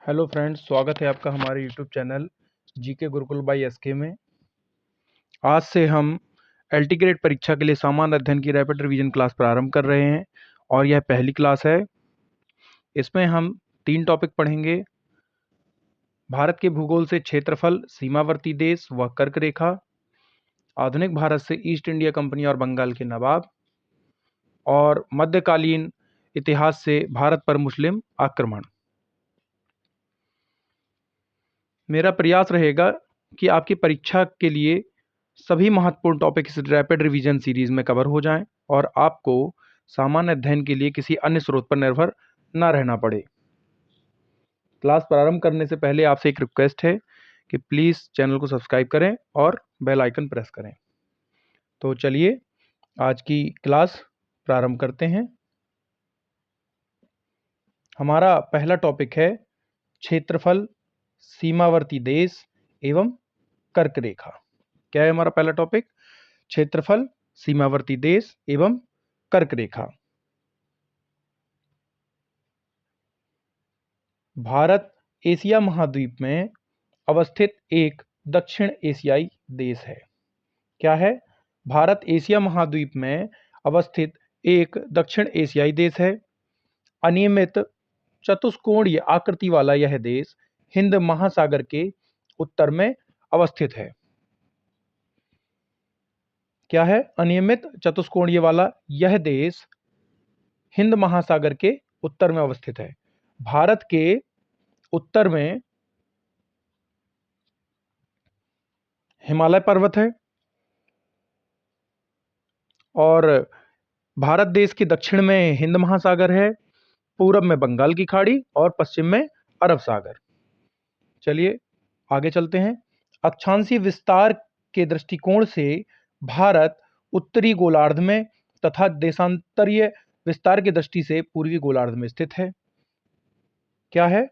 Hello friends, स्वागत है आपका हमारे YouTube channel GK Gurukul by SK में। आज से हम एलटी ग्रेड परीक्षा के लिए सामान्य अध्ययन की रैपिड रिवीजन क्लास प्रारंभ कर रहे हैं और यह पहली क्लास है। इसमें हम 3 टॉपिक पढ़ेंगे। भारत के भूगोल से क्षेत्रफल, सीमावर्ती देश व कर्क रेखा, आधुनिक भारत से ईस्ट इंडिया कंपनी और बंगाल के नवाब, और मध्यकालीन इतिहास से भारत पर मुस्लिम आक्रमण। मेरा प्रयास रहेगा कि आपकी परीक्षा के लिए सभी महत्वपूर्ण टॉपिक इस रैपिड रिवीजन सीरीज में कवर हो जाएं और आपको सामान्य अध्ययन के लिए किसी अन्य स्रोत पर निर्भर न रहना पड़े। क्लास प्रारंभ करने से पहले आपसे एक रिक्वेस्ट है कि प्लीज़ चैनल को सब्सक्राइब करें और बेल आइकन प्रेस करें। तो चलिए आज की क्लास प्रारंभ करते हैं। हमारा पहला टॉपिक है क्षेत्रफल, सीमावर्ती देश एवं कर्क रेखा। क्या है हमारा पहला टॉपिक? क्षेत्रफल, सीमावर्ती देश एवं कर्क रेखा। भारत एशिया महाद्वीप में अवस्थित एक दक्षिण एशियाई देश है। क्या है? भारत एशिया महाद्वीप में अवस्थित एक दक्षिण एशियाई देश है। अनियमित चतुष्कोणीय आकृति वाला यह देश हिंद महासागर के उत्तर में अवस्थित है। क्या है? अनियमित चतुष्कोणीय वाला यह देश हिंद महासागर के उत्तर में अवस्थित है। भारत के उत्तर में हिमालय पर्वत है और भारत देश के दक्षिण में हिंद महासागर है, पूरब में बंगाल की खाड़ी और पश्चिम में अरब सागर। चलिए आगे चलते हैं। अक्षांशीय विस्तार के दृष्टिकोण से भारत उत्तरी गोलार्ध में तथा देशांतरीय विस्तार की दृष्टि से पूर्वी गोलार्ध में स्थित है। क्या है?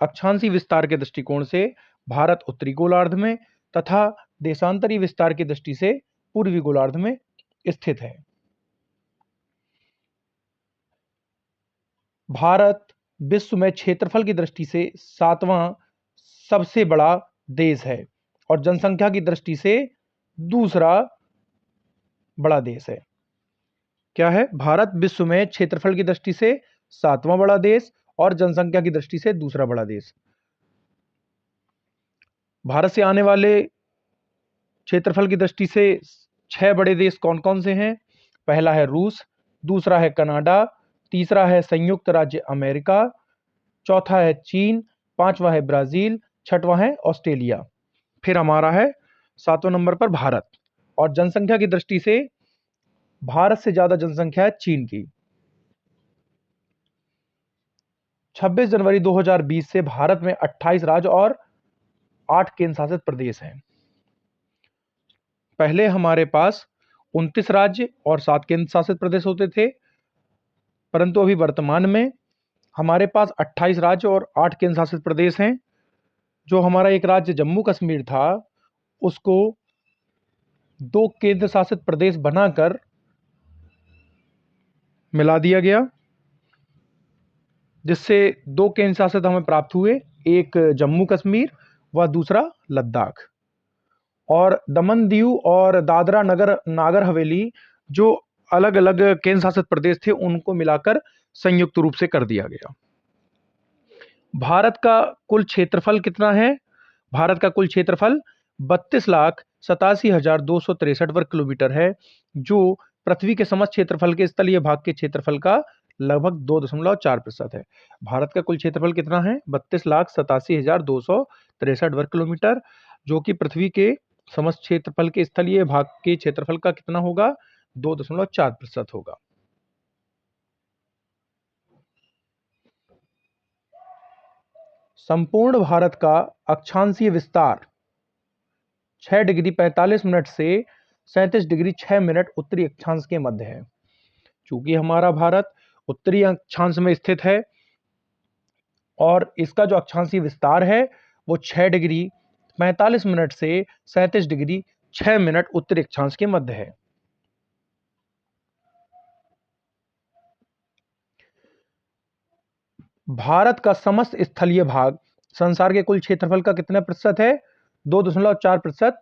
अक्षांशीय विस्तार के दृष्टिकोण से भारत उत्तरी गोलार्ध में तथा देशांतरीय विस्तार की दृष्टि से पूर्वी गोलार्ध में स्थित है। भारत विश्व में क्षेत्रफल की दृष्टि से 7वां सबसे बड़ा देश है और जनसंख्या की दृष्टि से दूसरा बड़ा देश है। क्या है? भारत विश्व में क्षेत्रफल की दृष्टि से 7वां बड़ा देश और जनसंख्या की दृष्टि से दूसरा बड़ा देश। भारत से आने वाले क्षेत्रफल की दृष्टि से 6 बड़े देश कौन कौन से हैं? पहला है रूस, दूसरा है कनाडा, तीसरा है संयुक्त राज्य अमेरिका, चौथा है चीन, पांचवा है ब्राजील, छठवां है ऑस्ट्रेलिया। फिर हमारा है 7वें नंबर पर भारत और जनसंख्या की दृष्टि से भारत से ज्यादा जनसंख्या है चीन की। 26 जनवरी 2020 से भारत में 28 राज्य और 8 केंद्र शासित प्रदेश हैं। पहले हमारे पास 29 राज्य और 7 केंद्र शासित प्रदेश होते थे, परंतु अभी वर्तमान में हमारे पास 28 राज्य और 8 केंद्र शासित प्रदेश हैं। जो हमारा एक राज्य जम्मू कश्मीर था उसको 2 केंद्र शासित प्रदेश बनाकर मिला दिया गया, जिससे 2 केंद्र शासित हमें प्राप्त हुए, एक जम्मू कश्मीर व दूसरा लद्दाख। और दमन दीव और दादरा नागर हवेली जो अलग अलग केंद्र शासित प्रदेश थे उनको मिलाकर संयुक्त रूप से कर दिया गया। भारत का कुल क्षेत्रफल कितना है? भारत का कुल क्षेत्रफल 32,87,263 वर्ग किलोमीटर है, जो पृथ्वी के समस्त क्षेत्रफल के स्थलीय भाग के क्षेत्रफल का लगभग 2.4% है। भारत का कुल क्षेत्रफल कितना है? 32,87,263 वर्ग किलोमीटर, जो कि पृथ्वी के समस्त क्षेत्रफल के स्थलीय भाग के क्षेत्रफल का कितना होगा? 2.4% होगा। संपूर्ण भारत का अक्षांशीय विस्तार 6 डिग्री 45 मिनट से 37 डिग्री 6 मिनट उत्तरी अक्षांश के मध्य है। चूंकि हमारा भारत उत्तरी अक्षांश में स्थित है और इसका जो अक्षांशीय विस्तार है वो 6 डिग्री 45 मिनट से 37 डिग्री 6 मिनट उत्तरी अक्षांश के मध्य है। भारत का समस्त स्थलीय भाग संसार के कुल क्षेत्रफल का कितना प्रतिशत है? 2.4%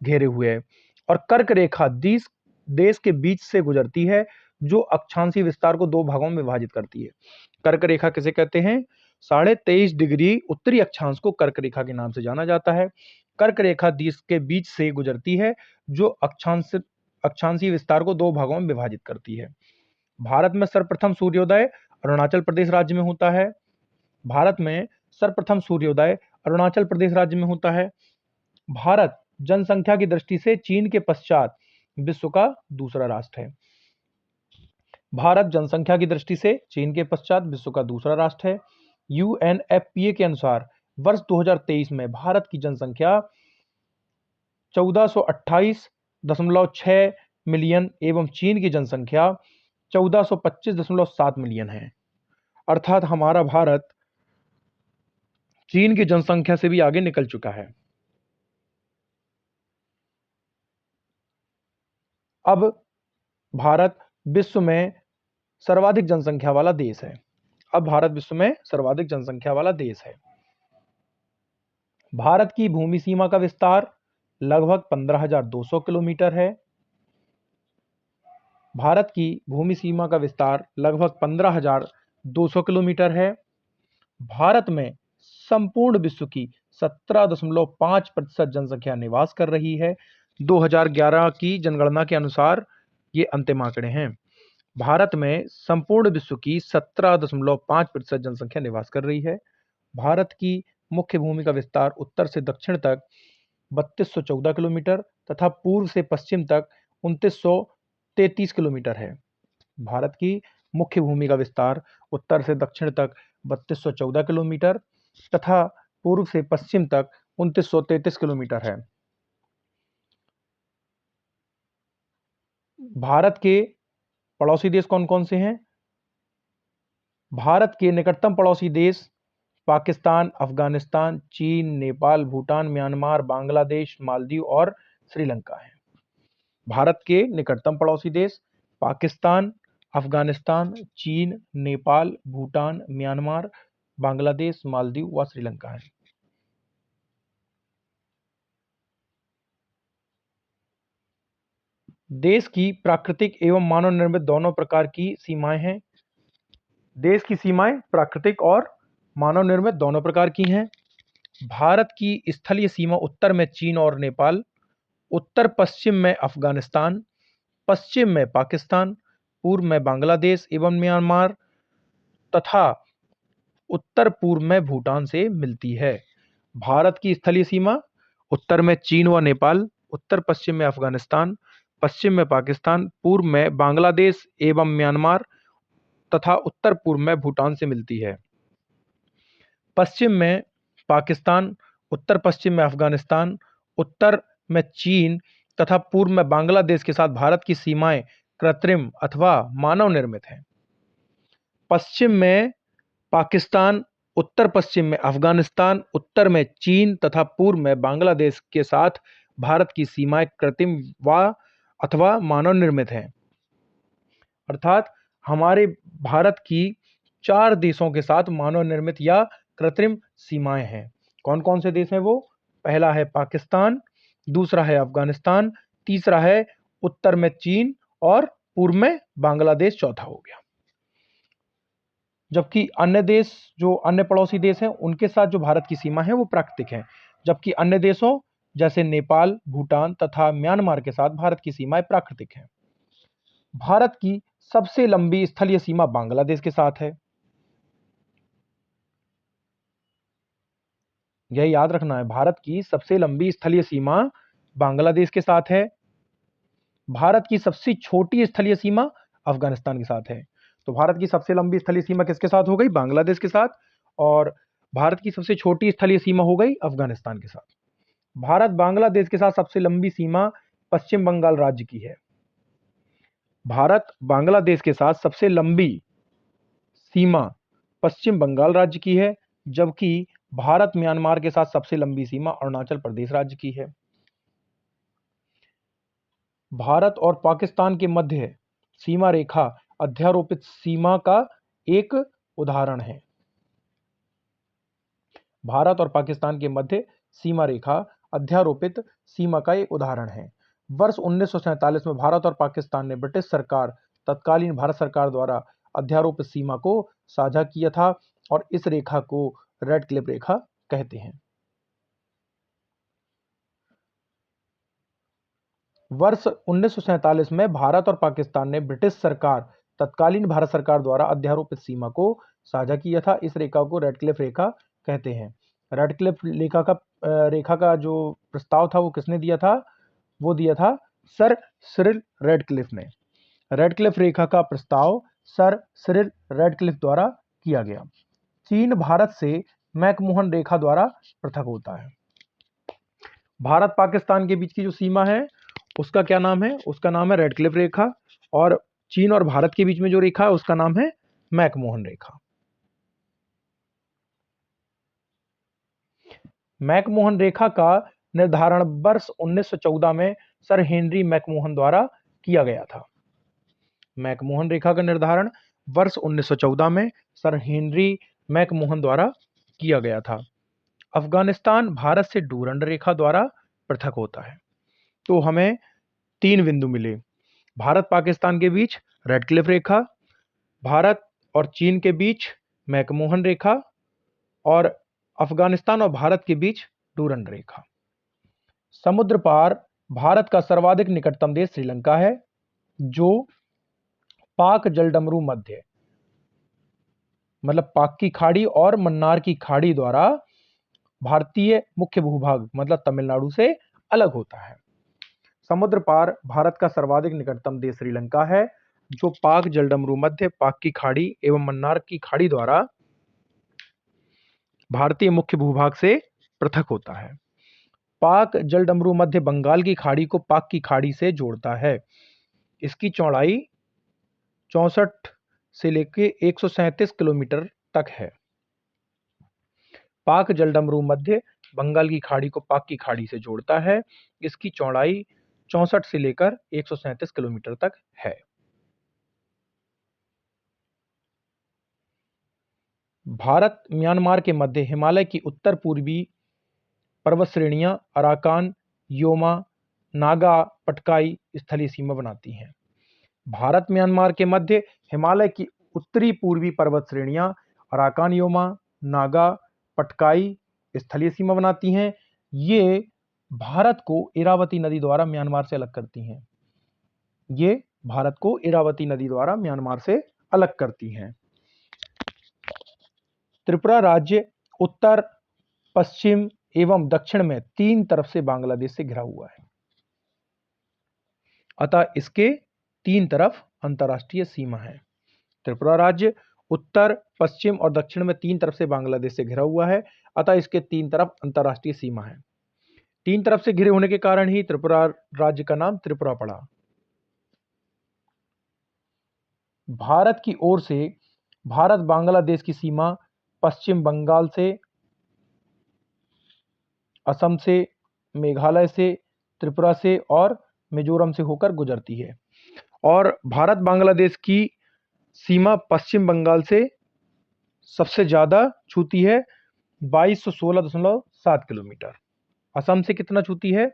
घेरे हुए है। और कर्क रेखा देश के बीच से गुजरती है, जो अक्षांशीय विस्तार को दो भागों में विभाजित करती है। कर्क रेखा किसे कहते हैं? 23.5 डिग्री उत्तरी अक्षांश को कर्क रेखा के नाम से जाना जाता है। कर्क रेखा देश के बीच से गुजरती है, जो अक्षांशीय विस्तार को दो भागों में विभाजित करती है। भारत में सर्वप्रथम सूर्योदय अरुणाचल प्रदेश राज्य में होता है। भारत में सर्वप्रथम सूर्योदय अरुणाचल प्रदेश राज्य में होता है। भारत जनसंख्या की दृष्टि से चीन के पश्चात विश्व का दूसरा राष्ट्र है। भारत जनसंख्या की दृष्टि से चीन के पश्चात विश्व का दूसरा राष्ट्र है। यूएनएफपीए के अनुसार वर्ष 2023 में भारत की जनसंख्या 1428.6 मिलियन एवं चीन की जनसंख्या 1425.7 मिलियन है। अर्थात हमारा भारत चीन की जनसंख्या से भी आगे निकल चुका है। अब भारत विश्व में सर्वाधिक जनसंख्या वाला देश है। अब भारत विश्व में सर्वाधिक जनसंख्या वाला देश है। भारत की भूमि सीमा का विस्तार लगभग 15,200 किलोमीटर है। भारत की भूमि सीमा का विस्तार लगभग 15,200 किलोमीटर है। भारत में संपूर्ण विश्व की 17.5% जनसंख्या निवास कर रही है। 2011 की जनगणना के अनुसार ये अंतिम आंकड़े हैं। भारत में संपूर्ण विश्व की 17.5% जनसंख्या निवास कर रही है। भारत की मुख्य भूमि का विस्तार उत्तर से दक्षिण तक 3214 किलोमीटर तथा पूर्व से पश्चिम तक 2933 किलोमीटर है। भारत की मुख्य भूमि का विस्तार उत्तर से दक्षिण तक 3214 किलोमीटर तथा पूर्व से पश्चिम तक 2933 किलोमीटर है। भारत के पड़ोसी देश कौन कौन से हैं? भारत के निकटतम पड़ोसी देश पाकिस्तान, अफगानिस्तान, चीन, नेपाल, भूटान, म्यांमार, बांग्लादेश, मालदीव और श्रीलंका हैं। भारत के निकटतम पड़ोसी देश पाकिस्तान, अफगानिस्तान, चीन, नेपाल, भूटान, म्यांमार, बांग्लादेश, मालदीव व श्रीलंका है। देश की प्राकृतिक एवं मानव निर्मित दोनों प्रकार की सीमाएं हैं। देश की सीमाएं प्राकृतिक और मानव निर्मित दोनों प्रकार की हैं। भारत की स्थलीय सीमा उत्तर में चीन और नेपाल, उत्तर पश्चिम में अफगानिस्तान, पश्चिम में पाकिस्तान, पूर्व में बांग्लादेश एवं म्यांमार तथा उत्तर पूर्व में भूटान से मिलती है। भारत की स्थलीय सीमा उत्तर में चीन व नेपाल, उत्तर पश्चिम में अफगानिस्तान, पश्चिम में पाकिस्तान, पूर्व में बांग्लादेश एवं म्यांमार तथा उत्तर पूर्व में भूटान से मिलती है। पश्चिम में पाकिस्तान, उत्तर पश्चिम में अफगानिस्तान, उत्तर में चीन तथा पूर्व में बांग्लादेश के साथ भारत की सीमाएं कृत्रिम अथवा मानव निर्मित हैं। पश्चिम में पाकिस्तान, उत्तर पश्चिम में अफगानिस्तान, उत्तर में चीन तथा पूर्व में बांग्लादेश के साथ भारत की सीमाएं कृत्रिम व अथवा मानव निर्मित हैं। अर्थात हमारे भारत की 4 देशों के साथ मानव निर्मित या कृत्रिम सीमाएं हैं। कौन कौन से देश हैं वो? पहला है पाकिस्तान, दूसरा है अफगानिस्तान, तीसरा है उत्तर में चीन और पूर्व में बांग्लादेश चौथा हो गया। जबकि अन्य देश जो अन्य पड़ोसी देश हैं उनके साथ जो भारत की सीमा है वो प्राकृतिक है, जबकि अन्य देशों जैसे नेपाल, भूटान तथा म्यांमार के साथ भारत की सीमाएं प्राकृतिक हैं। भारत की सबसे लंबी स्थलीय सीमा बांग्लादेश के साथ है। यह याद रखना है, भारत की सबसे लंबी स्थलीय सीमा बांग्लादेश के साथ है। भारत की सबसे छोटी स्थलीय सीमा अफगानिस्तान के साथ है। तो भारत की सबसे लंबी स्थलीय सीमा किसके साथ हो गई? बांग्लादेश के साथ। और भारत की सबसे छोटी स्थलीय सीमा हो गई अफगानिस्तान के साथ। भारत बांग्लादेश के साथ सबसे लंबी सीमा पश्चिम बंगाल राज्य की है। भारत बांग्लादेश के साथ सबसे लंबी सीमा पश्चिम बंगाल राज्य की है, जबकि भारत म्यांमार के साथ सबसे लंबी सीमा अरुणाचल प्रदेश राज्य की है। भारत और पाकिस्तान के मध्य सीमा रेखा अध्यारोपित सीमा का एक उदाहरण है। भारत और पाकिस्तान के मध्य सीमा रेखा अध्यारोपित सीमा का एक उदाहरण है। वर्ष 1947 में भारत और पाकिस्तान ने ब्रिटिश सरकार तत्कालीन भारत सरकार द्वारा अध्यारोपित सीमा को साझा किया था और इस रेखा को रेड क्लिफ रेखा कहते हैं। वर्ष 1947 में भारत और पाकिस्तान ने ब्रिटिश सरकार तत्कालीन भारत सरकार द्वारा अध्यारोपित सीमा को साझा किया था। इस रेखा को रेड क्लिफ रेखा कहते हैं। रेड क्लिफ रेखा का जो प्रस्ताव था वो किसने दिया था? वो दिया था सर सिरिल रेडक्लिफ ने। रेडक्लिफ रेखा का प्रस्ताव सर सिरिल रेडक्लिफ द्वारा किया गया। चीन भारत से मैकमोहन रेखा द्वारा पृथक होता है। भारत पाकिस्तान के बीच की जो सीमा है उसका क्या नाम है? उसका नाम है रेडक्लिफ रेखा। और चीन और भारत के बीच में जो रेखा है उसका नाम है मैकमोहन रेखा। मैकमोहन रेखा का निर्धारण वर्ष 1914 में सर हेनरी मैकमोहन द्वारा किया गया था। मैकमोहन रेखा का निर्धारण वर्ष 1914 में सर हेनरी मैकमोहन द्वारा किया गया था। अफगानिस्तान भारत से डूरंड रेखा द्वारा पृथक होता है। तो हमें 3 बिंदु मिले। भारत पाकिस्तान के बीच रेडक्लिफ रेखा, भारत और चीन के बीच मैकमोहन रेखा और अफगानिस्तान और भारत के बीच डूरंड रेखा। समुद्र पार भारत का सर्वाधिक निकटतम देश श्रीलंका है, जो पाक जलडमरू मध्य मतलब पाक की खाड़ी और मन्नार की खाड़ी द्वारा भारतीय मुख्य भूभाग मतलब तमिलनाडु से अलग होता है। समुद्र पार भारत का सर्वाधिक निकटतम देश श्रीलंका है, जो पाक जलडमरू मध्य पाक की खाड़ी एवं मन्नार की खाड़ी द्वारा भारतीय मुख्य भूभाग से पृथक होता है। पाक जलडमरू मध्य बंगाल की खाड़ी को पाक की खाड़ी से जोड़ता है। इसकी चौड़ाई 64 से लेकर 137 किलोमीटर तक है। पाक जलडमरू मध्य बंगाल की खाड़ी को पाक की खाड़ी से जोड़ता है। इसकी चौड़ाई 64 से लेकर 137 किलोमीटर तक है। भारत म्यांमार के मध्य हिमालय की उत्तर पूर्वी पर्वत श्रेणियां अराकान, योमा, नागा, पटकाई स्थलीय सीमा बनाती हैं। भारत म्यांमार के मध्य हिमालय की उत्तरी पूर्वी पर्वत श्रेणियां अराकान, योमा, नागा, पटकाई स्थलीय सीमा बनाती हैं। ये भारत को इरावती नदी द्वारा म्यांमार से अलग करती हैं। ये भारत को इरावती नदी द्वारा म्यांमार से अलग करती हैं। त्रिपुरा राज्य उत्तर, पश्चिम एवं दक्षिण में 3 तरफ से बांग्लादेश से घिरा हुआ है, अतः इसके 3 तरफ अंतर्राष्ट्रीय सीमा है। त्रिपुरा राज्य उत्तर, पश्चिम और दक्षिण में 3 तरफ से बांग्लादेश से घिरा हुआ है, अतः इसके 3 तरफ अंतर्राष्ट्रीय सीमा है। 3 तरफ से घिरे होने के कारण ही त्रिपुरा राज्य का नाम त्रिपुरा पड़ा। भारत की ओर से भारत बांग्लादेश की सीमा पश्चिम बंगाल से, असम से, मेघालय से, त्रिपुरा से और मिजोरम से होकर गुजरती है। और भारत बांग्लादेश की सीमा पश्चिम बंगाल से सबसे ज़्यादा छूती है 2216.7 किलोमीटर। असम से कितना छूती है?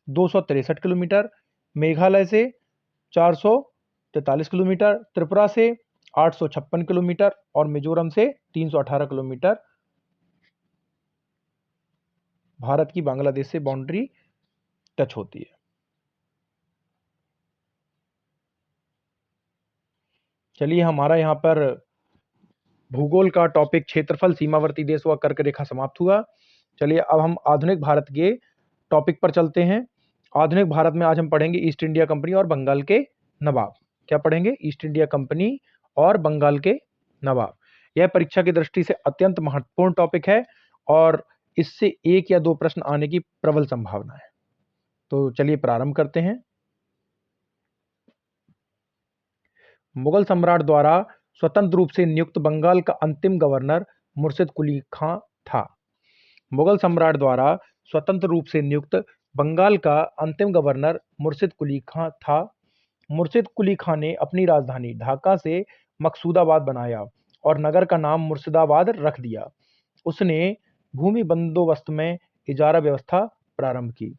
263 किलोमीटर। मेघालय से 443 किलोमीटर, त्रिपुरा से 856 किलोमीटर और मिजोरम से 318 किलोमीटर भारत की बांग्लादेश से बाउंड्री टच होती है। चलिए, हमारा यहाँ पर भूगोल का टॉपिक क्षेत्रफल, सीमावर्ती देश व कर्क रेखा समाप्त हुआ। चलिए अब हम आधुनिक भारत के टॉपिक पर चलते हैं। आधुनिक भारत में आज हम पढ़ेंगे ईस्ट इंडिया कंपनी और बंगाल के नवाब। क्या पढ़ेंगे? ईस्ट इंडिया कंपनी और बंगाल के नवाब। यह परीक्षा की दृष्टि से अत्यंत महत्वपूर्ण टॉपिक है और इससे 1 या 2 प्रश्न आने की प्रबल संभावना है। तो चलिए प्रारंभ करते हैं। मुगल सम्राट द्वारा स्वतंत्र रूप से नियुक्त बंगाल का अंतिम गवर्नर मुर्शिद कुली खां था। मुगल सम्राट द्वारा स्वतंत्र रूप से नियुक्त बंगाल का अंतिम गवर्नर मुर्शिद कुली खां था। मुर्शिद कुली खां ने अपनी राजधानी ढाका से मकसूदाबाद बनाया और नगर का नाम मुर्शिदाबाद रख दिया। उसने भूमि बंदोबस्त में इजारा व्यवस्था प्रारंभ की।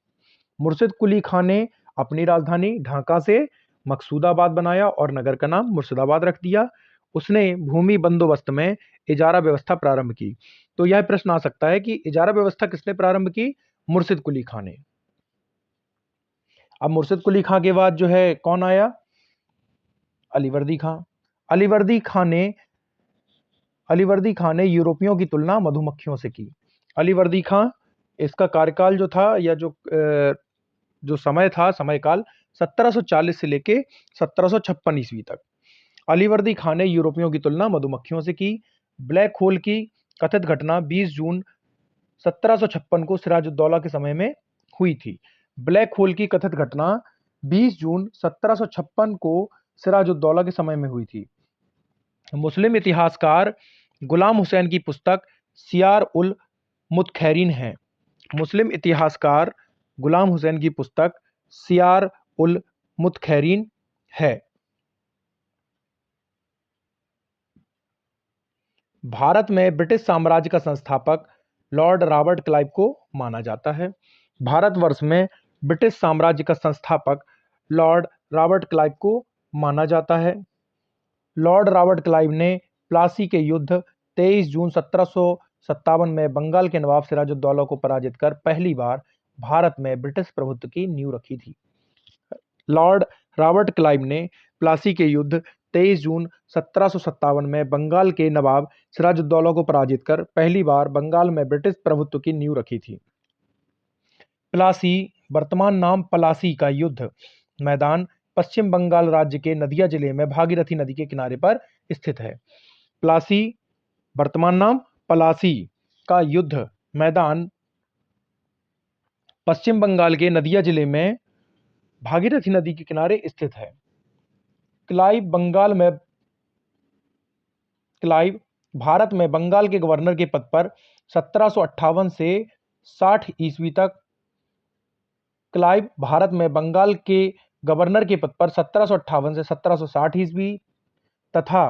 मुर्शिद कुली खां ने अपनी राजधानी ढाका से मकसूदाबाद बनाया और नगर का नाम मुर्शिदाबाद रख दिया। उसने भूमि बंदोबस्त में इजारा व्यवस्था प्रारंभ की। तो यह प्रश्न आ सकता है कि इजारा व्यवस्था किसने प्रारंभ की? मुर्शिद कुली खां ने। अब मुर्शिद कुली खां के बाद जो है कौन आया? अलीवर्दी खां। अलीवर्दी खां ने यूरोपियों की तुलना मधुमक्खियों से की। अलीवर्दी खां, इसका कार्यकाल जो था या जो समय था, समयकाल 1740 से लेके 1756 ईस्वी तक। अलीवर्दी खां ने यूरोपियों की तुलना मधुमक्खियों से की। ब्लैक होल की कथित घटना 20 जून 1756 को सिराजुद्दौला के समय में हुई थी। ब्लैक होल की कथित घटना 20 जून 1756 को सिराजुद्दौला के समय में हुई थी। मुस्लिम इतिहासकार गुलाम हुसैन की पुस्तक सियार उल मुतखैरीन है। मुस्लिम इतिहासकार गुलाम हुसैन की पुस्तक सियार उल मुतखैरीन है। भारत में ब्रिटिश साम्राज्य का संस्थापक लॉर्ड रॉबर्ट क्लाइव को माना जाता है। भारतवर्ष में ब्रिटिश साम्राज्य का संस्थापक लॉर्ड रॉबर्ट क्लाइव को माना जाता है। लॉर्ड रॉबर्ट क्लाइव ने प्लासी के युद्ध 23 जून 1757 में बंगाल के नवाब सिराजुद्दौला को पराजित कर पहली बार भारत में ब्रिटिश प्रभुत्व की नींव रखी थी। लॉर्ड रॉबर्ट क्लाइव ने प्लासी के युद्ध 23 जून 1757 में बंगाल के नवाब सिराजुद्दौला को पराजित कर पहली बार बंगाल में ब्रिटिश प्रभुत्व की नींव रखी थी। प्लासी, वर्तमान नाम पलासी का युद्ध मैदान पश्चिम बंगाल राज्य के नदिया जिले में भागीरथी नदी के किनारे पर स्थित है। प्लासी, वर्तमान नाम पलासी का युद्ध मैदान पश्चिम बंगाल के नदिया जिले में भागीरथी नदी के किनारे स्थित है। क्लाइव भारत में बंगाल के गवर्नर के पद पर 1758 से 60 ईस्वी तक क्लाइव भारत में बंगाल के गवर्नर के पद पर 1758 से 1760 ईस्वी तथा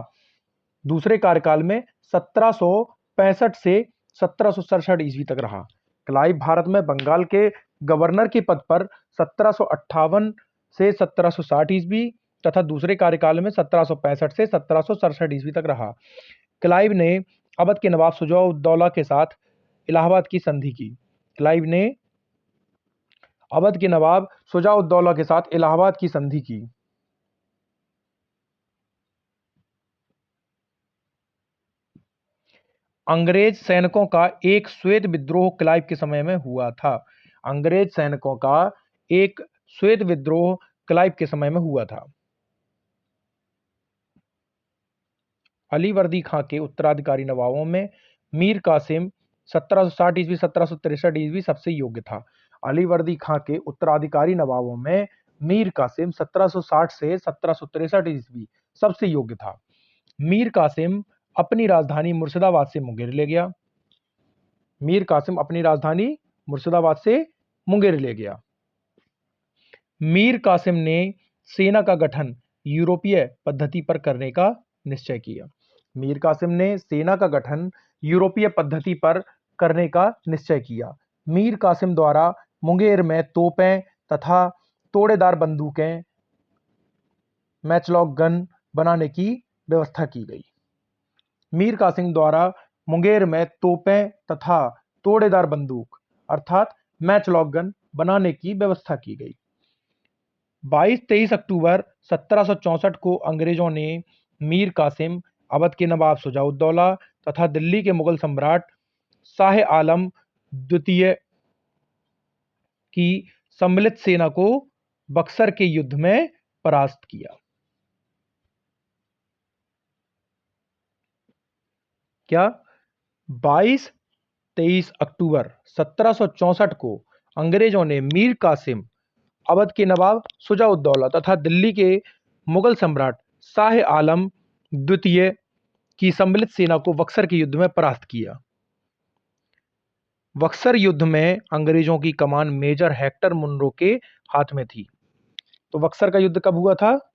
दूसरे कार्यकाल में 1765 से 1767 ईस्वी तक रहा। क्लाइव भारत में बंगाल के गवर्नर के पद पर 1758 से 1760 ईस्वी तथा दूसरे कार्यकाल में 1765 से 1767 ईस्वी तक रहा। क्लाइव ने अवध के नवाब शुजा-उद-दौला के साथ इलाहाबाद की संधि की। क्लाइव ने अवध के नवाब शुजा-उद-दौला के साथ इलाहाबाद की संधि की। अंग्रेज सैनिकों का एक श्वेत विद्रोह क्लाइव के समय में हुआ था। अंग्रेज सैनिकों का एक श्वेत विद्रोह क्लाइव के समय में हुआ था। अलीवर्दी खां के उत्तराधिकारी नवाबों में मीर कासिम 1760 ईस्वी 1763 ईस्वी सबसे योग्य था। अलीवर्दी खां के उत्तराधिकारी नवाबों में मीर कासिम 1760 से 1763 ईस्वी सबसे योग्य था। मीर कासिम अपनी राजधानी मुर्शिदाबाद से मुंगेर ले गया। मीर कासिम अपनी राजधानी मुर्शिदाबाद से मुंगेर ले गया। मीर कासिम ने सेना का गठन यूरोपीय पद्धति पर करने का निश्चय किया। मीर कासिम ने सेना का गठन यूरोपीय पद्धति पर करने का निश्चय किया। मीर कासिम द्वारा मुंगेर में तोपें तथा तोड़ेदार बंदूकें, मैचलॉक गन बनाने की व्यवस्था की गई। मीर कासिम द्वारा मुंगेर में तोपें तथा तोड़ेदार बंदूक अर्थात मैचलॉक गन बनाने की व्यवस्था की गई। 22-23 अक्टूबर 1764 को अंग्रेजों ने मीर कासिम, अवध के नवाब शुजा-उद-दौला तथा दिल्ली के मुगल सम्राट शाह आलम द्वितीय की सम्मिलित सेना को बक्सर के युद्ध में परास्त किया। क्या 22-23 अक्टूबर 1764 को अंग्रेजों ने मीर कासिम, अवध के नवाब शुजा-उद-दौला तथा दिल्ली के मुगल सम्राट शाह आलम द्वितीय की सम्मिलित सेना को बक्सर के युद्ध में परास्त किया। बक्सर युद्ध में अंग्रेजों की कमान मेजर हेक्टर मुनरो के हाथ में थी। तो बक्सर का युद्ध कब हुआ था?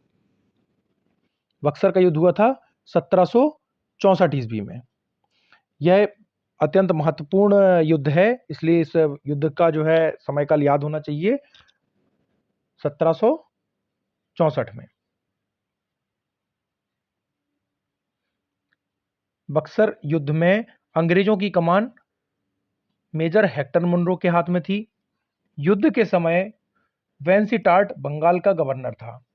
बक्सर का युद्ध हुआ था 1764 ईस्वी में। यह अत्यंत महत्वपूर्ण युद्ध है, इसलिए इस युद्ध का जो है समय काल याद होना चाहिए। 1764 में बक्सर युद्ध में अंग्रेजों की कमान मेजर हेक्टर मुनरो के हाथ में थी। युद्ध के समय वेंसीटार्ट बंगाल का गवर्नर था।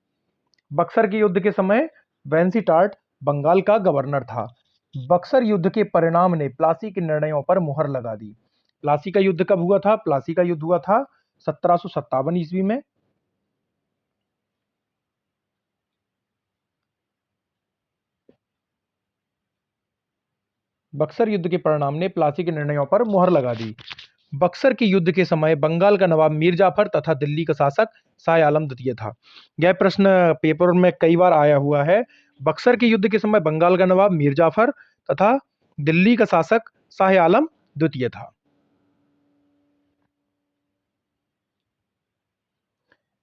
बक्सर के युद्ध के समय वेंसीटार्ट बंगाल का गवर्नर था। बक्सर युद्ध के परिणाम ने प्लासी के निर्णयों पर मुहर लगा दी। प्लासी का युद्ध कब हुआ था? प्लासी का युद्ध हुआ था 1757 ईस्वी में। बक्सर युद्ध के परिणाम ने प्लासी के निर्णयों पर मुहर लगा दी। बक्सर के युद्ध के समय बंगाल का नवाब मीर जाफर तथा दिल्ली का शासक शाह आलम द्वितीय था। यह प्रश्न पेपर में कई बार आया हुआ है। बक्सर के युद्ध के समय बंगाल का नवाब मीर जाफर तथा दिल्ली का शासक शाह आलम द्वितीय था।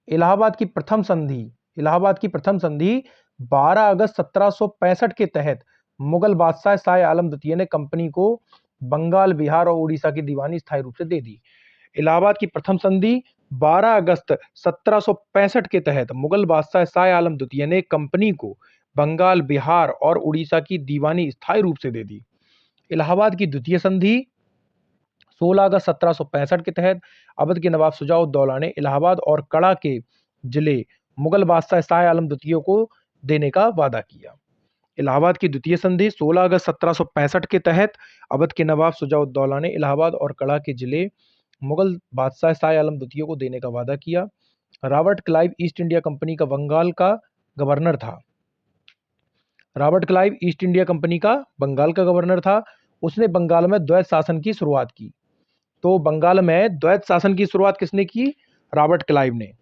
इलाहाबाद की प्रथम संधि। इलाहाबाद की प्रथम संधि 12 अगस्त 1765 के तहत मुगल बादशाह शाह आलम द्वितीय ने कंपनी को बंगाल, बिहार और उड़ीसा की दीवानी स्थायी रूप से दे दी। इलाहाबाद की प्रथम संधि 12 अगस्त 1765 के तहत मुगल बादशाह शाह आलम द्वितीय ने कंपनी को बंगाल, बिहार और उड़ीसा की दीवानी स्थायी रूप से दे दी। इलाहाबाद की द्वितीय संधि 16 अगस्त 1765 के तहत अवध के नवाब शुजाउद्दौला ने इलाहाबाद और कड़ा के जिले मुगल बादशाह शाह आलम द्वितीय को देने का वादा किया। इलाहाबाद की द्वितीय संधि 16 अगस्त 1765 के तहत अवध के नवाब शुजाउद्दौला ने इलाहाबाद और कड़ा के जिले मुगल बादशाह शाह आलम द्वितीय को देने का वादा किया। Robert Clive east India company का बंगाल का गवर्नर था। Robert Clive east India company का बंगाल का गवर्नर था। उसने बंगाल में द्वैत शासन की शुरुआत की। तो बंगाल में द्वैत शासन की शुरुआत किसने की? रॉबर्ट क्लाइव ने।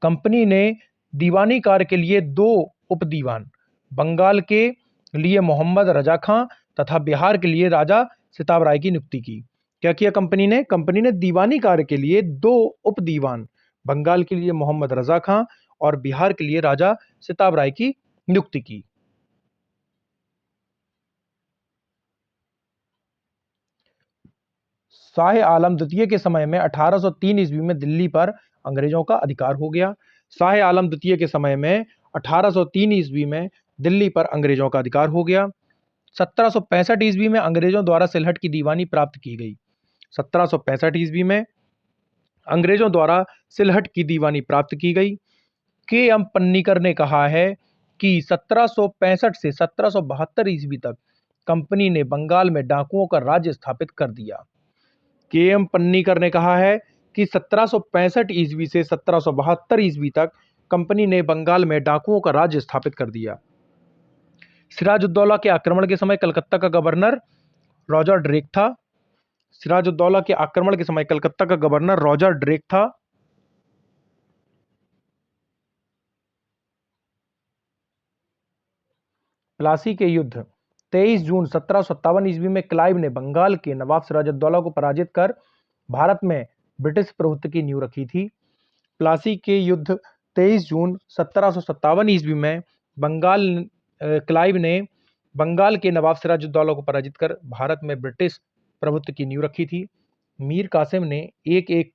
कंपनी ने दीवानी कार्य के लिए 2 उप दीवान, बंगाल के लिए मोहम्मद रजा खां तथा बिहार के लिए राजा सिताब राय की नियुक्ति की। क्या किया कंपनी ने? कंपनी ने दीवानी कार्य के लिए 2 उप दीवान, बंगाल के लिए मोहम्मद रजा खां और बिहार के लिए राजा सिताब राय की नियुक्ति की। शाह आलम द्वितीय के समय में 1803 ईस्वी में दिल्ली पर अंग्रेजों का अधिकार हो गया। शाह आलम द्वितीय के समय में 1803 ईस्वी में दिल्ली पर अंग्रेजों का अधिकार हो गया। 1765 ईस्वी में अंग्रेजों द्वारा सिलहट की दीवानी प्राप्त की गई। 1765 ईस्वी में अंग्रेजों द्वारा सिलहट की दीवानी प्राप्त की गई। के एम पन्नीकर ने कहा है कि 1765 से 1772 ईस्वी तक कंपनी ने बंगाल में डाकुओं का राज्य स्थापित कर दिया। के एम पन्नीकर ने कहा है कि 1765 ईस्वी से 1772 ईस्वी तक कंपनी ने बंगाल में डाकुओं का राज्य स्थापित कर दिया। सिराजुद्दौला के आक्रमण के समय कलकत्ता का गवर्नर रॉजर ड्रेक था। सिराजुद्दौला के आक्रमण के समय कलकत्ता का गवर्नर रॉजर ड्रेक था। प्लासी के युद्ध 23 जून 1757 ईस्वी में क्लाइव ने बंगाल के नवाब सिराजुद्दौला को पराजित कर भारत में ब्रिटिश प्रभुत्व की नींव रखी थी। प्लासी के युद्ध 23 जून 1757 ईस्वी में क्लाइव ने बंगाल के नवाब सिराजुद्दौला को पराजित कर भारत में ब्रिटिश प्रभुत्व की नींव रखी थी। मीर कासिम ने एक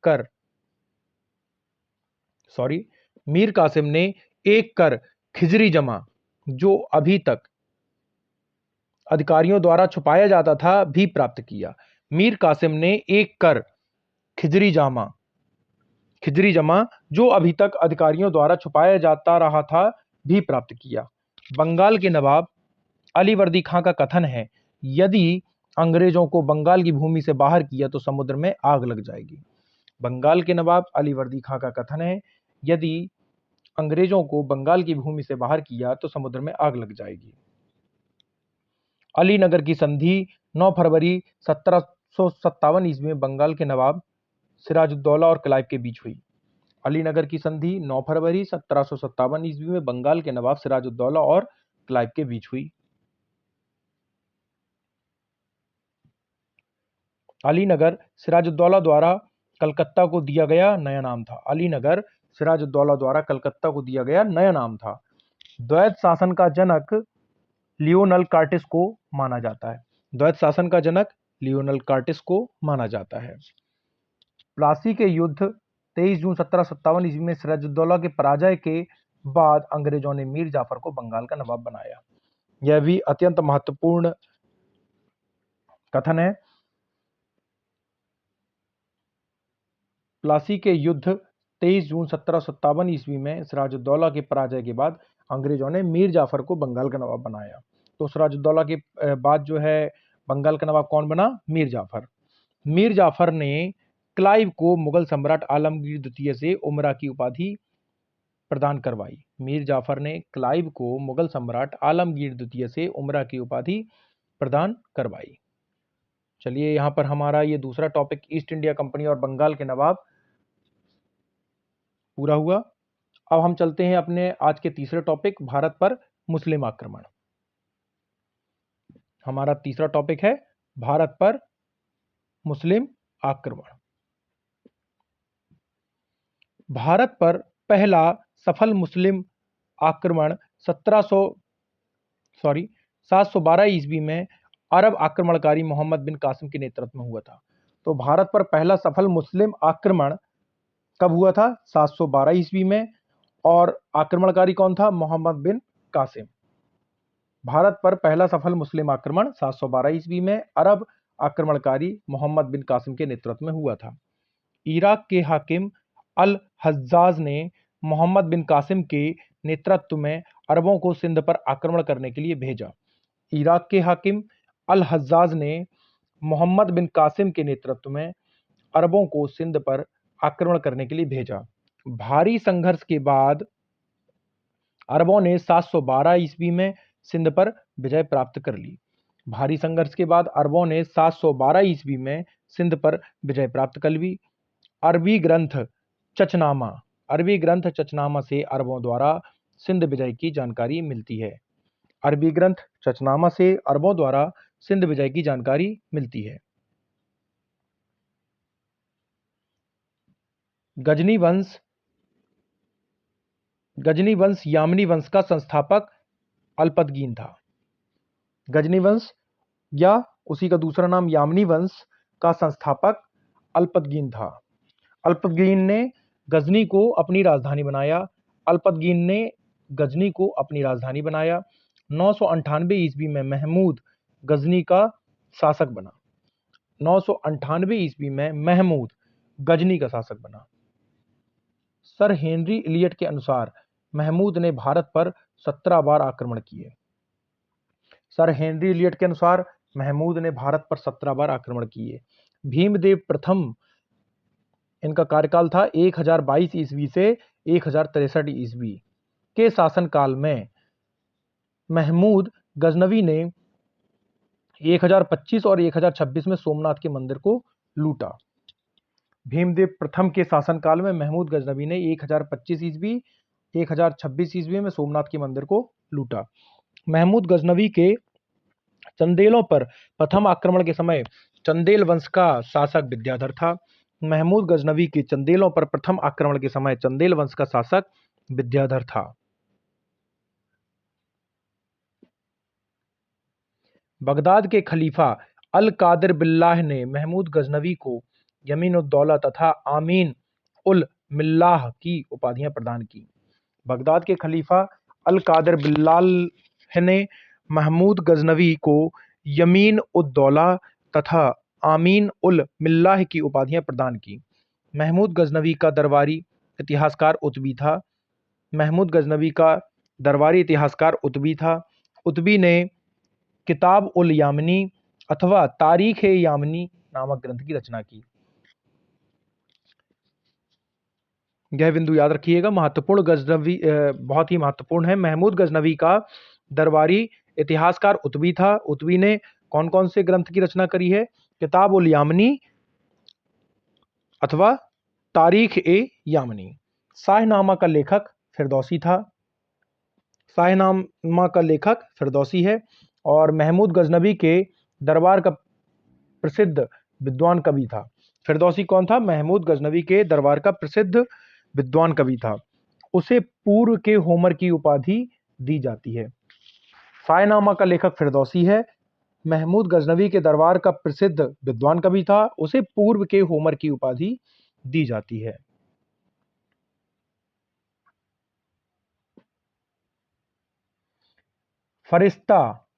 कर खिजरी जमा, जो अभी तक अधिकारियों द्वारा छुपाया जाता था, भी प्राप्त किया। मीर कासिम ने एक कर खिजरी जमा, जो अभी तक अधिकारियों द्वारा छुपाया जाता रहा था, भी प्राप्त किया। बंगाल के नवाब अलीवर्दी खां का कथन है, यदि अंग्रेजों को बंगाल की भूमि से बाहर किया तो समुद्र में आग लग जाएगी। बंगाल के नवाब अलीवर्दी खां का कथन है, यदि अंग्रेजों को बंगाल की भूमि से बाहर किया तो समुद्र में आग लग जाएगी। अलीनगर की संधि 9 फरवरी 1757 ईस्वी में बंगाल के नवाब सिराजुद्दौला और क्लाइव के बीच हुई। अलीनगर की संधि 9 फरवरी 1757 ईस्वी में बंगाल के नवाब सिराजुद्दौला और क्लाइव के बीच हुई। अलीनगर सिराजुद्दौला द्वारा कलकत्ता को दिया गया नया नाम था। अलीनगर सिराजुद्दौला द्वारा कलकत्ता को दिया गया नया नाम था। द्वैत शासन का जनक लियोनल कार्टिस को माना जाता है। द्वैत शासन का जनक लियोनल कार्टिस को माना जाता है। प्लासी के युद्ध 23 जून 1757 ईस्वी में सिराजुद्दौला के पराजय के बाद अंग्रेजों ने मीर जाफर को बंगाल का नवाब बनाया। यह भी अत्यंत महत्वपूर्ण कथन है। प्लासी के युद्ध 23 जून 1757 ईस्वी में सिराजुद्दौला के पराजय के बाद अंग्रेजों ने मीर जाफर को बंगाल का नवाब बनाया। तो सिराजुद्दौला के बाद जो है बंगाल का नवाब कौन बना? मीर जाफर। मीर जाफर ने क्लाइव को मुगल सम्राट आलमगीर द्वितीय से उमरा की उपाधि प्रदान करवाई। मीर जाफर ने क्लाइव को मुगल सम्राट आलमगीर द्वितीय से उमरा की उपाधि प्रदान करवाई। चलिए यहां पर हमारा ये दूसरा टॉपिक ईस्ट इंडिया कंपनी और बंगाल के नवाब पूरा हुआ। अब हम चलते हैं अपने आज के तीसरे टॉपिक भारत पर मुस्लिम आक्रमण। हमारा तीसरा टॉपिक है भारत पर मुस्लिम आक्रमण। भारत पर पहला सफल मुस्लिम आक्रमण 712 ईस्वी में अरब आक्रमणकारी मोहम्मद बिन कासिम के नेतृत्व में हुआ था। तो भारत पर पहला सफल मुस्लिम आक्रमण कब हुआ था? 712 ईस्वी में। और आक्रमणकारी कौन था? मोहम्मद बिन कासिम। भारत पर पहला सफल मुस्लिम आक्रमण 712 ईस्वी में अरब आक्रमणकारी मोहम्मद बिन कासिम के नेतृत्व में हुआ था। इराक के हाकिम अल हज्जाज ने मोहम्मद बिन कासिम के नेतृत्व में अरबों को सिंध पर आक्रमण करने के लिए भेजा। इराक के हाकिम अल हज्जाज ने मोहम्मद बिन कासिम के नेतृत्व में अरबों को सिंध पर आक्रमण करने के लिए भेजा। भारी संघर्ष के बाद अरबों ने 712 ईस्वी में सिंध पर विजय प्राप्त कर ली। भारी संघर्ष के बाद अरबों ने 712 ईस्वी में सिंध पर विजय प्राप्त कर ली। अरबी ग्रंथ चचनामा से अरबों द्वारा सिंध विजय की जानकारी मिलती है। अरबी ग्रंथ चचनामा से अरबों द्वारा सिंध विजय की जानकारी मिलती है। गजनी वंश यामनी वंश का संस्थापक अल्पतगीन था। गजनी वंश या उसी का दूसरा नाम यामनी वंश का संस्थापक अल्पतगीन था। अल्पतगीन ने गजनी को अपनी राजधानी बनाया। 998 ईस्वी में महमूद गजनी का शासक बना। 998 ईस्वी में महमूद गजनी का शासक बना। सर हेनरी इलियट के अनुसार महमूद ने भारत पर 17 बार आक्रमण किए। सर हेनरी इलियट के अनुसार महमूद ने भारत पर 17 बार आक्रमण किए। भीमदेव प्रथम इनका कार्यकाल था 1022 ईस्वी से 1063 ईस्वी के शासनकाल में महमूद गजनवी ने 1025 और 1026 में सोमनाथ के मंदिर को लूटा। भीमदेव प्रथम के शासनकाल में महमूद गजनवी ने 1025 ईस्वी 1026 ईस्वी में सोमनाथ के मंदिर को लूटा। महमूद गजनवी के चंदेलों पर प्रथम आक्रमण के समय चंदेल वंश का शासक विद्याधर था। महमूद गजनवी के चंदेलों पर प्रथम आक्रमण के समय चंदेल वंश का शासक विद्याधर था। बगदाद के खलीफा अल कादिर बिल्लाह ने महमूद गजनवी को यमीन उद दौला तथा आमीन उल मिल्लाह की उपाधियां प्रदान की। बगदाद के खलीफा अल कादिर बिल्लाह ने महमूद गजनवी को यमीन उद दौला तथा आमीन उल मिल्लाह की उपाधियां प्रदान की। महमूद गजनवी का दरबारी इतिहासकार उतबी था। उतबी ने किताब उल यामनी अथवा तारीख ए यामनी नामक ग्रंथ की रचना की। यह बिंदु याद रखिएगा, महत्वपूर्ण गजनवी बहुत ही महत्वपूर्ण है। महमूद गजनवी का दरबारी इतिहासकार उतबी था। उतबी ने कौन कौन से ग्रंथ की रचना करी है? किताब उल यामनी अथवा तारीख ए यामनी। शाहनामा का लेखक फिरदौसी है और महमूद गजनवी के दरबार का प्रसिद्ध विद्वान कवि था। फिरदौसी कौन था? महमूद गजनवी के दरबार का प्रसिद्ध विद्वान कवि था। उसे पूर्व के होमर की उपाधि दी जाती है। शाहनामा का लेखक फिरदौसी है महमूद गजनवी के दरबार का प्रसिद्ध विद्वान कवि था। उसे पूर्व के होमर की उपाधि दी जाती है। फरिश्ता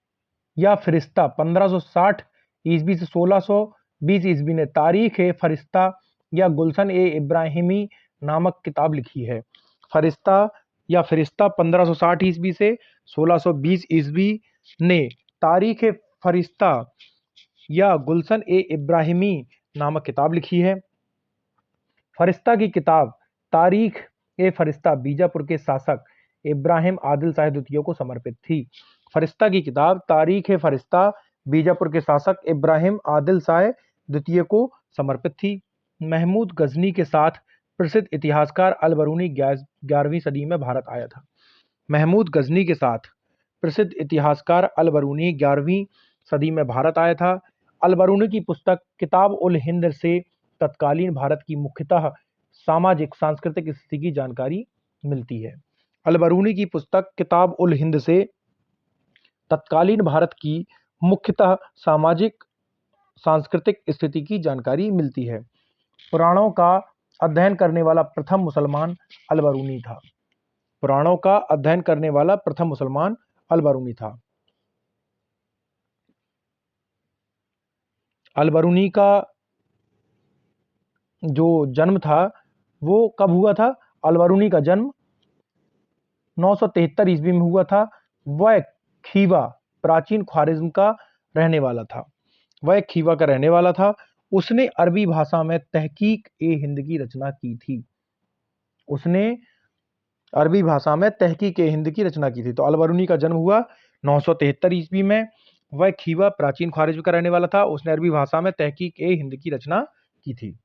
या फिरिश्ता 1560 ईस्वी से 1620 ईस्वी ने तारीख ए फरिश्ता या गुलशन ए इब्राहिमी नामक किताब लिखी है। फरिश्ता या फिरिश्ता 1560 ईस्वी से 1620 ईस्वी ने तारीख ए फरिश्ता या गुलशन ए इब्राहिमी नामक किताब लिखी है। फरिश्ता की किताब तारीख ए फरिश्ता बीजापुर के शासक इब्राहिम आदिल शाह द्वितीय को समर्पित थी। फरिश्ता की किताब तारीख ए फरिश्ता बीजापुर के शासक इब्राहिम आदिल शाह द्वितीय को समर्पित थी। महमूद गजनी के साथ प्रसिद्ध इतिहासकार अल-बरूनी 11वीं सदी में भारत आया था। महमूद गजनी के साथ प्रसिद्ध इतिहासकार अल-बरूनी 11वीं सदी में भारत आया था। अल-बरूनी की पुस्तक किताब उल हिंद से तत्कालीन भारत की मुख्यतः सामाजिक सांस्कृतिक स्थिति की जानकारी मिलती है। अल-बरूनी की पुस्तक किताब उल हिंद से तत्कालीन भारत की मुख्यतः सामाजिक सांस्कृतिक स्थिति की जानकारी मिलती है। पुराणों का अध्ययन करने वाला प्रथम मुसलमान अल-बरूनी था। पुराणों का अध्ययन करने वाला प्रथम मुसलमान अल-बरूनी था। अल-बरूनी का जो जन्म था वो कब हुआ था? अल-बरूनी का जन्म 973 ईस्वी में हुआ था। वह खीवा प्राचीन ख्वारिज्म का रहने वाला था। वह खीवा का रहने वाला था। उसने अरबी भाषा में तहकीक ए हिंद की रचना की थी। उसने अरबी भाषा में तहकीक ए हिंद की रचना की थी। तो अल-बरूनी का जन्म हुआ 973 ईस्वी में। वह खीवा प्राचीन ख्वारिज्म का रहने वाला था। उसने अरबी भाषा में तहकीक ए हिंद की रचना की थी।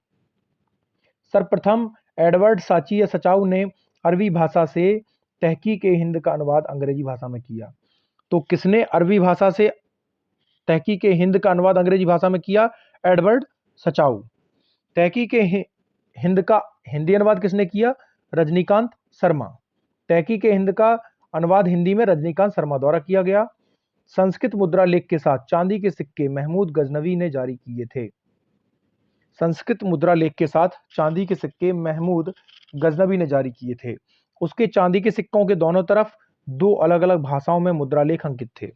सर्वप्रथम एडवर्ड साची या सचाऊ ने अरबी भाषा से तहकीक ए हिंद का अनुवाद अंग्रेजी भाषा में किया। तो किसने अरबी भाषा से तहकीक ए हिंद का अनुवाद अंग्रेजी भाषा में किया? एडवर्ड सचाऊ। तहकीक ए हिंद का हिंदी अनुवाद किसने किया? रजनीकांत शर्मा। तहकीक ए हिंद का अनुवाद हिंदी में रजनीकांत शर्मा द्वारा किया गया। संस्कृत मुद्रा लेख के साथ चांदी के सिक्के महमूद गजनवी ने जारी किए थे। संस्कृत मुद्रा लेख के साथ चांदी के सिक्के महमूद गजनवी ने जारी किए थे। उसके चांदी के सिक्कों के दोनों तरफ दो अलग अलग भाषाओं में मुद्रालेख अंकित थे।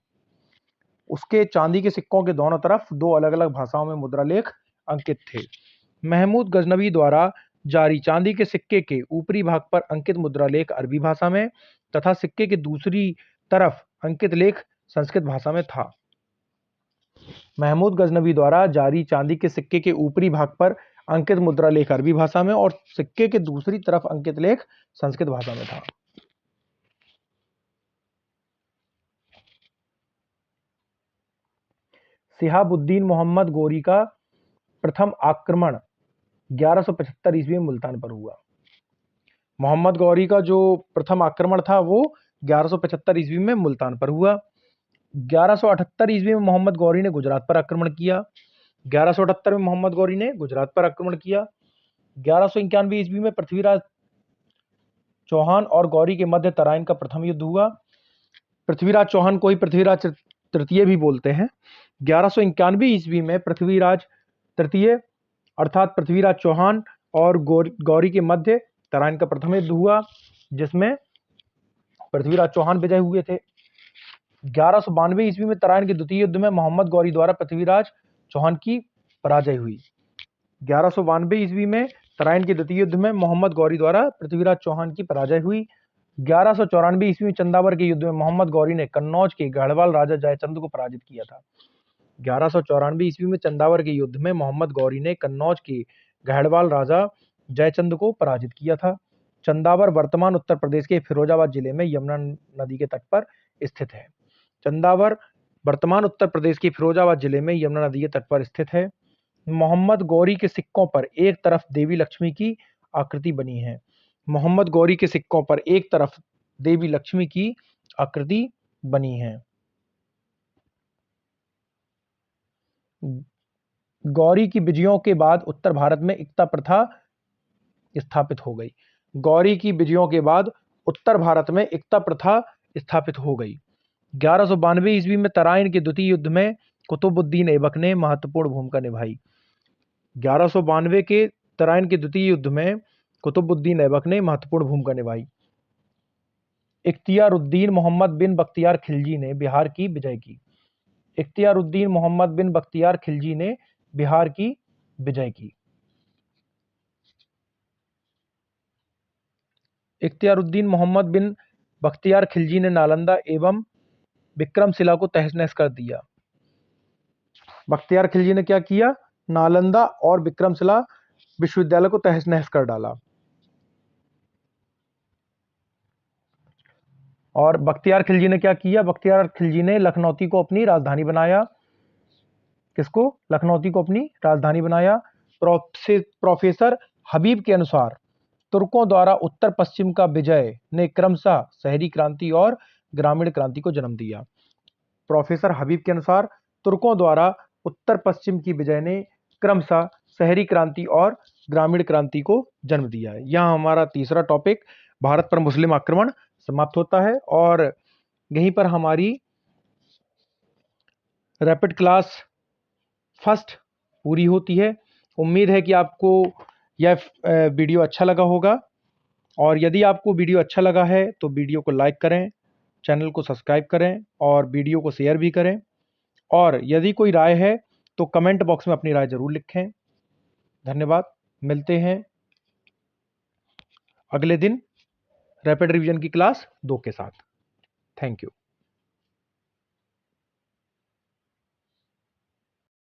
उसके चांदी के सिक्कों के दोनों तरफ दो अलग अलग भाषाओं में मुद्रालेख अंकित थे। महमूद गजनवी द्वारा जारी चांदी के सिक्के के ऊपरी भाग पर अंकित मुद्रालेख अरबी भाषा में तथा सिक्के के दूसरी तरफ अंकित लेख संस्कृत भाषा में था। महमूद गजनवी द्वारा जारी चांदी के सिक्के के ऊपरी भाग पर अंकित मुद्रालेख अरबी भाषा में और सिक्के के दूसरी तरफ अंकित लेख संस्कृत भाषा में था। शिहाबुद्दीन मोहम्मद गौरी का प्रथम आक्रमण 1175 ईस्वी में मुल्तान पर हुआ। मोहम्मद गौरी का जो प्रथम आक्रमण था वो 1175 ईस्वी में मुल्तान पर हुआ। 1178 ईस्वी में मोहम्मद गौरी ने गुजरात पर आक्रमण किया। 1178 में मोहम्मद गौरी ने गुजरात पर आक्रमण किया। 1191 ईस्वी में पृथ्वीराज चौहान और गौरी के मध्य तराइन का प्रथम युद्ध हुआ। पृथ्वीराज चौहान को ही पृथ्वीराज तृतीय भी बोलते हैं। 1191 ईस्वी में पृथ्वीराज तृतीय अर्थात पृथ्वीराज चौहान और गौरी के मध्य तराइन का प्रथम युद्ध हुआ, जिसमें पृथ्वीराज चौहान विजय हुए थे। 1192 ईस्वी में तराइन के द्वितीय युद्ध में मोहम्मद गौरी द्वारा पृथ्वीराज चौहान की पराजय हुई। 1192 ईस्वी में तराइन के द्वितीय युद्ध में मोहम्मद गौरी द्वारा पृथ्वीराज चौहान की पराजय हुई। 1194 ईस्वी में चंदावर के युद्ध में मोहम्मद गौरी ने कन्नौज के गढ़वाल राजा जयचंद को पराजित किया था। 1194 ईस्वी में चंदावर के युद्ध में मोहम्मद गौरी ने कन्नौज के गढ़वाल राजा जयचंद को पराजित किया था। चंदावर वर्तमान उत्तर प्रदेश के फिरोजाबाद जिले में यमुना नदी के तट पर स्थित है। चंदावर वर्तमान उत्तर प्रदेश के फिरोजाबाद जिले में यमुना नदी के तट पर स्थित है। मोहम्मद गौरी के सिक्कों पर एक तरफ देवी लक्ष्मी की आकृति बनी है। मोहम्मद गौरी के सिक्कों पर एक तरफ देवी लक्ष्मी की आकृति बनी है। गौरी की विजयों के बाद उत्तर भारत में इक्ता प्रथा स्थापित हो गई। गौरी की विजयों के बाद उत्तर भारत में इक्ता प्रथा स्थापित हो गई। 1192 ईस्वी में तराइन के द्वितीय युद्ध में कुतुबुद्दीन ऐबक ने महत्वपूर्ण भूमिका निभाई। 1192 के तराइन के द्वितीय युद्ध में कुतुबुद्दीन ऐबक ने महत्वपूर्ण भूमिका निभाई। इख्तियारुद्दीन मोहम्मद बिन बख्तियार खिलजी ने बिहार की विजय की। इख्तियारुद्दीन मोहम्मद बिन बख्तियार खिलजी ने बिहार की विजय की। इख्तियारुद्दीन मोहम्मद बिन बख्तियार खिलजी ने नालंदा एवं विक्रमशिला को तहस-नहस कर दिया। बख्तियार खिलजी ने क्या किया? नालंदा और विक्रमशिला विश्वविद्यालय को तहस-नहस कर डाला। और बख्तियार खिलजी ने क्या किया? बख्तियार खिलजी ने लखनौती को अपनी राजधानी बनाया। किसको? लखनौती को अपनी राजधानी बनाया। प्रोफेसर हबीब के अनुसार तुर्कों द्वारा उत्तर पश्चिम का विजय ने क्रमशः शहरी क्रांति और ग्रामीण क्रांति को जन्म दिया। प्रोफेसर हबीब के अनुसार तुर्कों द्वारा उत्तर पश्चिम की विजय ने क्रमशः शहरी क्रांति और ग्रामीण क्रांति को जन्म दिया है। यह हमारा तीसरा टॉपिक भारत पर मुस्लिम आक्रमण समाप्त होता है और यहीं पर हमारी रैपिड क्लास फर्स्ट पूरी होती है। उम्मीद है कि आपको यह वीडियो अच्छा लगा होगा और यदि आपको वीडियो अच्छा लगा है तो वीडियो को लाइक करें, चैनल को सब्सक्राइब करें और वीडियो को शेयर भी करें। और यदि कोई राय है तो कमेंट बॉक्स में अपनी राय ज़रूर लिखें। धन्यवाद। मिलते हैं अगले दिन रैपिड रिवीजन की क्लास 2 के साथ। Thank you.